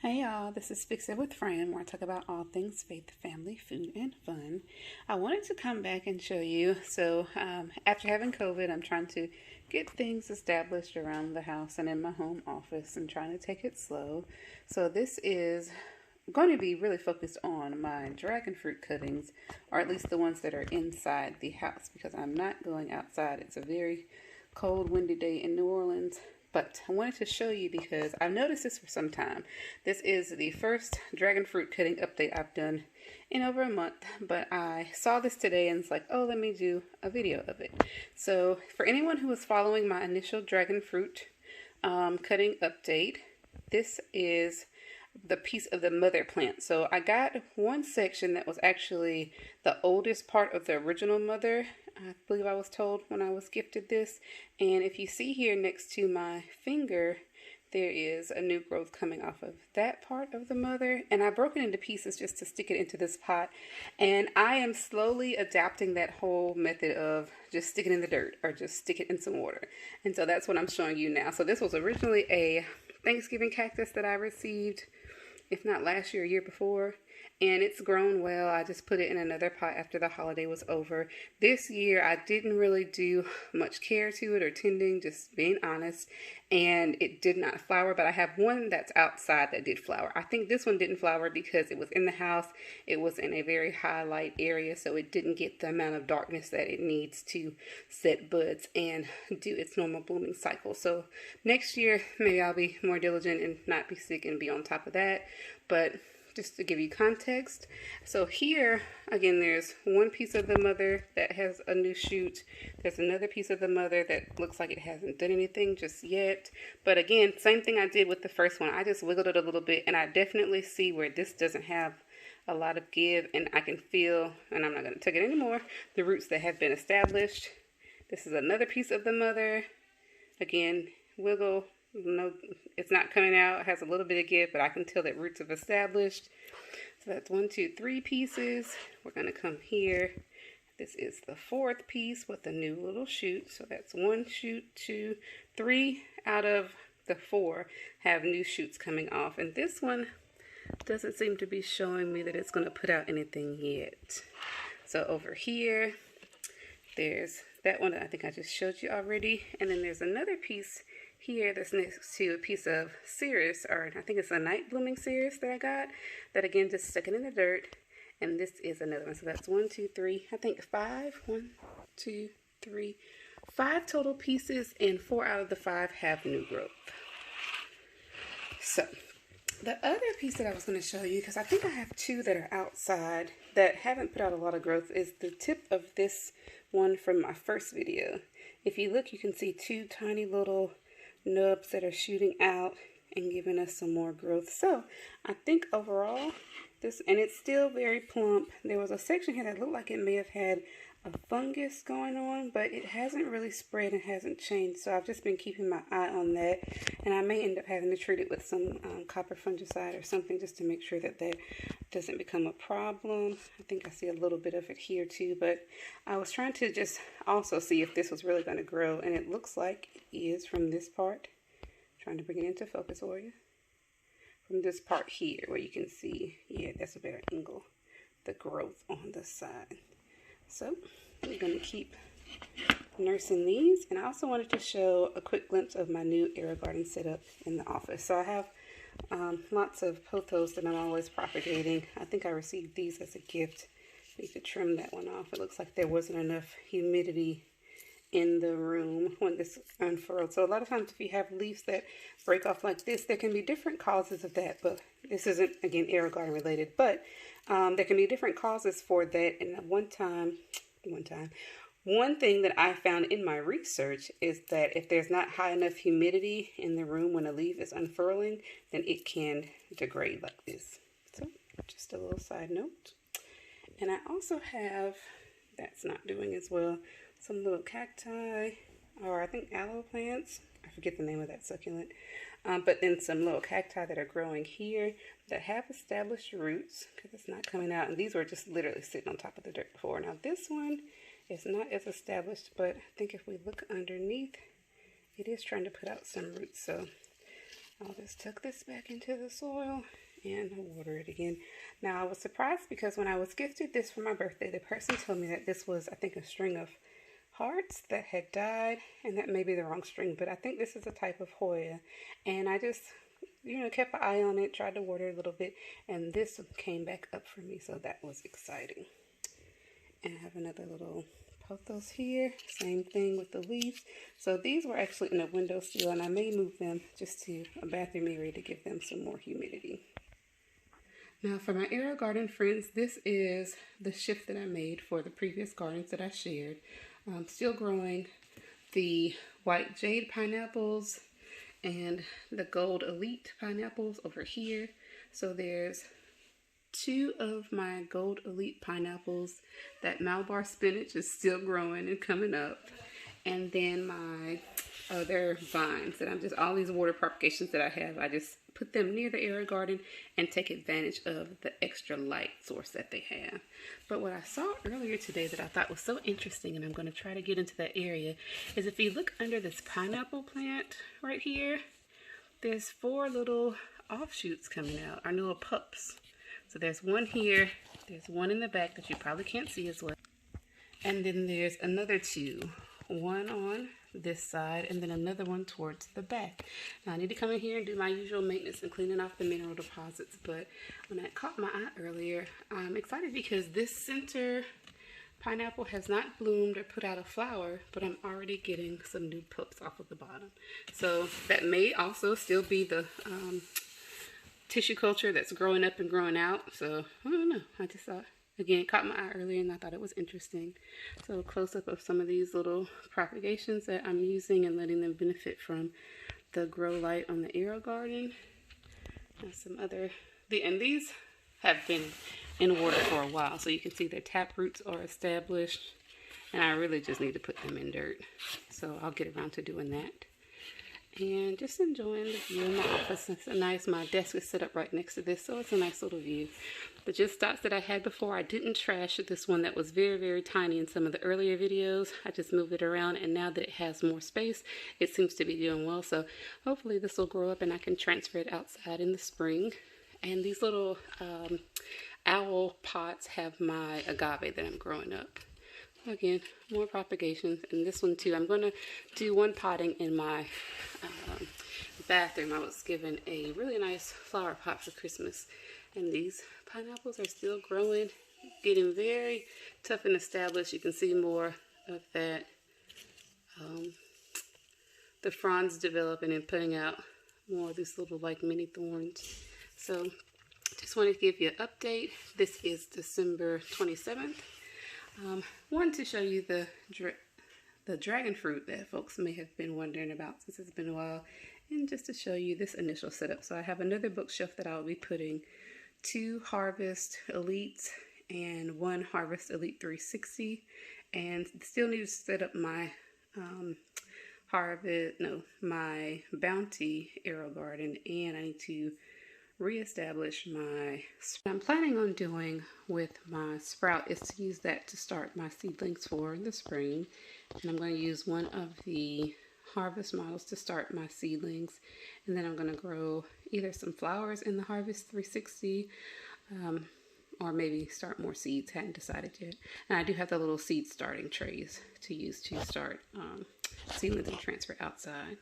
Hey y'all, this is Fix It with Fran, where I talk about all things faith, family, food, and fun. I wanted to come back and show you. After having COVID, I'm trying to get things established around the house and in my home office and trying to take it slow. So this is going to be really focused on my dragon fruit cuttings, or at least the ones that are inside the house, because I'm not going outside. It's a very cold, windy day in New Orleans. But I wanted to show you because I've noticed this for some time. This is the first dragon fruit cutting update I've done in over a month. But I saw this today and it's like, oh, let me do a video of it. So for anyone who was following my initial dragon fruit cutting update, this is the piece of the mother plant. So I got one section that was actually the oldest part of the original mother. I believe I was told when I was gifted this. And if you see here next to my finger, there is a new growth coming off of that part of the mother. And I broke it into pieces just to stick it into this pot. And I am slowly adapting that whole method of just stick it in the dirt or just stick it in some water. And so that's what I'm showing you now. So this was originally a Thanksgiving cactus that I received, if not last year, year before, and it's grown well. I just put it in another pot after the holiday was over. This year, I didn't really do much care to it or tending, just being honest, and it did not flower, but I have one that's outside that did flower. I think this one didn't flower because it was in the house. It was in a very high light area, so it didn't get the amount of darkness that it needs to set buds and do its normal blooming cycle. So next year, maybe I'll be more diligent and not be sick and be on top of that. But just to give you context, so here again, there's one piece of the mother that has a new shoot. There's another piece of the mother that looks like it hasn't done anything just yet. But again, same thing I did with the first one. I just wiggled it a little bit, and I definitely see where this doesn't have a lot of give, and I can feel, and I'm not going to take it anymore, the roots that have been established. This is another piece of the mother. Again, wiggle. No, it's not coming out. It has a little bit of give, but I can tell that roots have established. So that's 1, 2, 3 pieces. We're going to come here. This is the fourth piece with a new little shoot. So that's 1 shoot, 2, 3 out of the 4 have new shoots coming off. And this one doesn't seem to be showing me that it's going to put out anything yet. So over here, there's that one that I think I just showed you already. And then there's another piece here that's next to a piece of cereus, or I think it's a night blooming cereus that I got, that again just stuck it in the dirt. And this is another one. So that's 1, 2, 3, I think 5. 1, 2, 3, 5 total pieces, and 4 out of the 5 have new growth. So the other piece that I was going to show you, because I think I have 2 that are outside that haven't put out a lot of growth, is the tip of this one from my first video. If you look, you can see 2 tiny little nubs that are shooting out and giving us some more growth. So I think overall this, and it's still very plump. There was a section here that looked like it may have had a fungus going on, but it hasn't really spread and hasn't changed. So I've just been keeping my eye on that, and I may end up having to treat it with some copper fungicide or something just to make sure that that doesn't become a problem. I think I see a little bit of it here too, but I was trying to just also see if this was really going to grow, and it looks like it is from this part. Trying to bring it into focus for you. From this part here where you can see, yeah, that's a better angle, the growth on the side. So I'm going to keep nursing these, and I also wanted to show a quick glimpse of my new AeroGarden setup in the office. So I have lots of pothos that I'm always propagating. I think I received these as a gift. I need to trim that one off. It looks like there wasn't enough humidity in the room when this unfurled. So a lot of times if you have leaves that break off like this, there can be different causes of that, but this isn't, again, AeroGarden related, but there can be different causes for that. And one thing that I found in my research is that if there's not high enough humidity in the room when a leaf is unfurling, then it can degrade like this. So just a little side note. And I also have, that's not doing as well, some little cacti, or I think aloe plants. I forget the name of that succulent. But then some little cacti that are growing here that have established roots because it's not coming out. And these were just literally sitting on top of the dirt before. Now this one is not as established, but I think if we look underneath, it is trying to put out some roots. So I'll just tuck this back into the soil and water it again. Now I was surprised because when I was gifted this for my birthday, the person told me that this was, I think, a string of hearts that had died, and that may be the wrong string, but I think this is a type of Hoya. And I just, kept an eye on it, tried to water it a little bit, and this came back up for me, so that was exciting. And I have another little pothos here, same thing with the leaves. So these were actually in a windowsill, and I may move them just to a bathroom area to give them some more humidity. Now for my AeroGarden friends, this is the shift that I made for the previous gardens that I shared. Still growing the white jade pineapples and the gold elite pineapples over here. So there's 2 of my gold elite pineapples. That Malabar spinach is still growing and coming up. And then my other vines that I'm just, all these water propagations that I have, I just put them near the AeroGarden and take advantage of the extra light source that they have. But what I saw earlier today that I thought was so interesting, and I'm going to try to get into that area, is if you look under this pineapple plant right here, there's 4 little offshoots coming out, our little pups. So there's one here, there's one in the back that you probably can't see as well. And then there's another 2, one on this side and then another one towards the back. Now I need to come in here and do my usual maintenance and cleaning off the mineral deposits, but when that caught my eye earlier, I'm excited because this center pineapple has not bloomed or put out a flower, but I'm already getting some new pups off of the bottom. So that may also still be the tissue culture that's growing up and growing out. So I don't know, I just thought, again, caught my eye earlier and I thought it was interesting. So a close-up of some of these little propagations that I'm using and letting them benefit from the grow light on the AeroGarden. And some other, and these have been in water for a while, so you can see their tap roots are established, and I really just need to put them in dirt. So I'll get around to doing that. And just enjoying the view in my office. It's nice, my desk is set up right next to this, so it's a nice little view. The just dots that I had before, I didn't trash this one that was very, very tiny in some of the earlier videos. I just moved it around, and now that it has more space, it seems to be doing well. So hopefully this will grow up and I can transfer it outside in the spring. And these little owl pots have my agave that I'm growing up. Again, more propagations, and this one too. I'm going to do one potting in my bathroom. I was given a really nice flower pot for Christmas, and these pineapples are still growing, getting very tough and established. You can see more of that, the fronds developing and putting out more of these little like mini thorns. So just wanted to give you an update. This is December 27th. Wanted to show you the dragon fruit that folks may have been wondering about since it's been a while, and just to show you this initial setup. So I have another bookshelf that I'll be putting 2 Harvest Elites and 1 Harvest Elite 360, and still need to set up my my Bounty AeroGarden, and I need to reestablish my, what I'm planning on doing with my sprout is to use that to start my seedlings for the spring. And I'm going to use one of the Harvest models to start my seedlings, and then I'm going to grow either some flowers in the Harvest 360 or maybe start more seeds. Hadn't decided yet. And I do have the little seed starting trays to use to start seedlings and transfer outside.